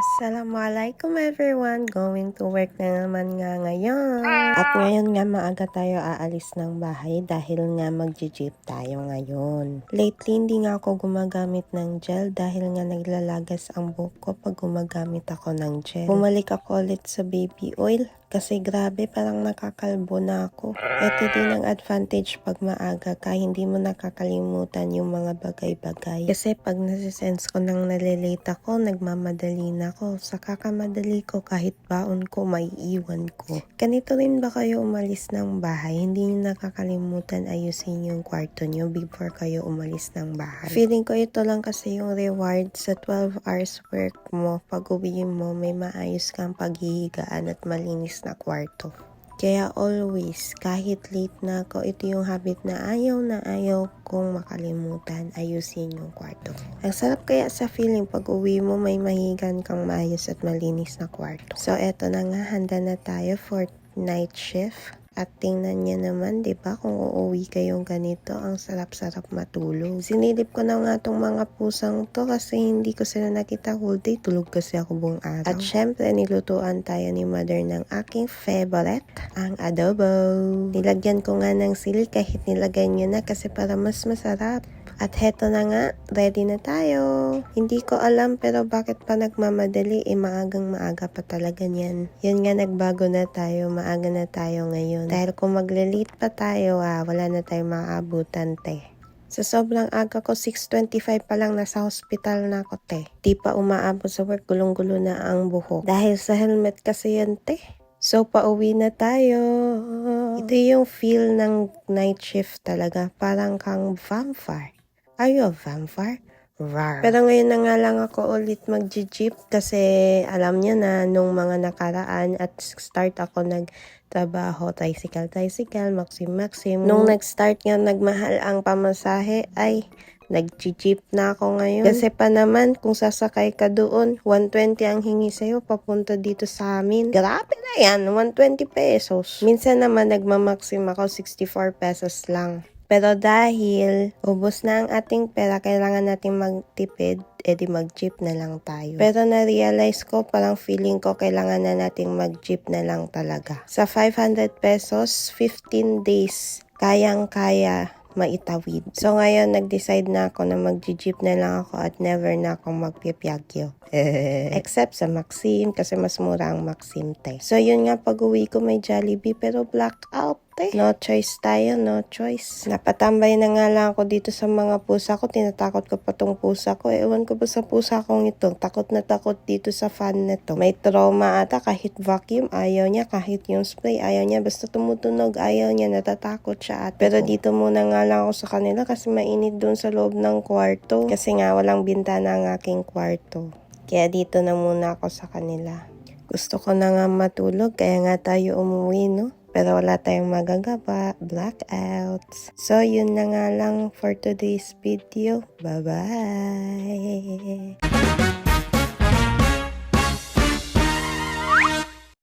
Assalamualaikum everyone! Going to work na naman nga ngayon. At ngayon nga maaga tayo aalis ng bahay dahil nga magji-jeep tayo ngayon. Lately hindi nga ako gumagamit ng gel dahil nga naglalagas ang buhok ko pag gumagamit ako ng gel. Bumalik ako ulit sa baby oil. Kasi grabe, parang nakakalbo na ako. Ito din ang advantage pag maaga ka, hindi mo nakakalimutan yung mga bagay-bagay. Kasi pag nasisense ko nang nalilate ako, nagmamadali na ako. Sa kakamadali ko, kahit baon ko, may iwan ko. Ganito rin ba kayo umalis ng bahay? Hindi nyo nakakalimutan ayusin yung kwarto nyo before kayo umalis ng bahay. Feeling ko ito lang kasi yung reward sa 12 hours work mo. Pag uwi mo, may maayos kang paghihigaan at malinis na kwarto. Kaya always, kahit late na ako, ito yung habit na ayaw kong makalimutan, ayusin yung kwarto. Ang sarap kaya sa feeling pag uwi mo may mahigan kang maayos at malinis na kwarto. So eto na nga, handa na tayo for night shift. At tingnan niya naman, di ba, kung uuwi kayong ganito, ang sarap-sarap matulog. Sinilip ko na nga tong mga pusang to kasi hindi ko sila nakita whole day. Tulog kasi ako buong araw. At syempre, nilutuan tayo ni mother ng aking favorite, ang adobo. Nilagyan ko nga ng sili kahit nilagay niyo na kasi para mas masarap. At heto na nga, ready na tayo. Hindi ko alam pero bakit pa nagmamadali, maagang maaga pa talaga niyan. Yan nga, nagbago na tayo, maaga na tayo ngayon. Dahil kung magle-late pa tayo, wala na tayong maabutan, te. Sa sobrang aga ko, 6:25 pa lang nasa hospital na ako, te. Di pa umaabot sa work, gulong-gulo na ang buhok. Dahil sa helmet kasi yan, te. So, pauwi na tayo. Ito yung feel ng night shift talaga. Parang kang vampire. Are you a vampire? Rawr. Pero ngayon na nga lang ako ulit mag-jeep kasi alam niyo na nung mga nakaraan at start ako nagtrabaho, tricycle, Maxim. Nung nag-start nga nagmahal ang pamasahe ay nag-jeep na ako ngayon. Kasi pa naman kung sasakay ka doon, 120 ang hingi sa'yo papunta dito sa amin. Grabe na yan, 120 pesos. Minsan naman nagma-maxim ako, 64 pesos lang. Pero dahil ubos na ang ating pera, kailangan natin magtipid, edi mag-jeep na lang tayo. Pero na-realize ko, parang feeling ko kailangan na nating mag-jeep na lang talaga. Sa 500 pesos, 15 days, kayang-kaya maitawid. So ngayon, nag-decide na ako na mag-jeep na lang ako at never na ako magpipyagyo. Except sa Maxim, kasi mas mura ang Maxim, te. So yun nga, pag-uwi ko may Jollibee, pero blackout. No choice tayo, no choice. Napatambay na nga lang ako dito sa mga pusa ko. Tinatakot ko pa tong pusa ko. Ewan ko ba sa pusa kong ito. Takot na takot dito sa fan na to. May trauma ata, kahit vacuum, ayaw niya. Kahit yung spray, ayaw niya. Basta tumutunog, ayaw niya. Natatakot siya. Pero dito muna nga lang ako sa kanila kasi mainit dun sa loob ng kwarto. Kasi nga walang bintana ang aking kwarto. Kaya dito na muna ako sa kanila. Gusto ko na nga matulog, kaya nga tayo umuwi, no? Pero wala tayong magagawa, blackouts. So, yun na nga lang for today's video. Bye-bye!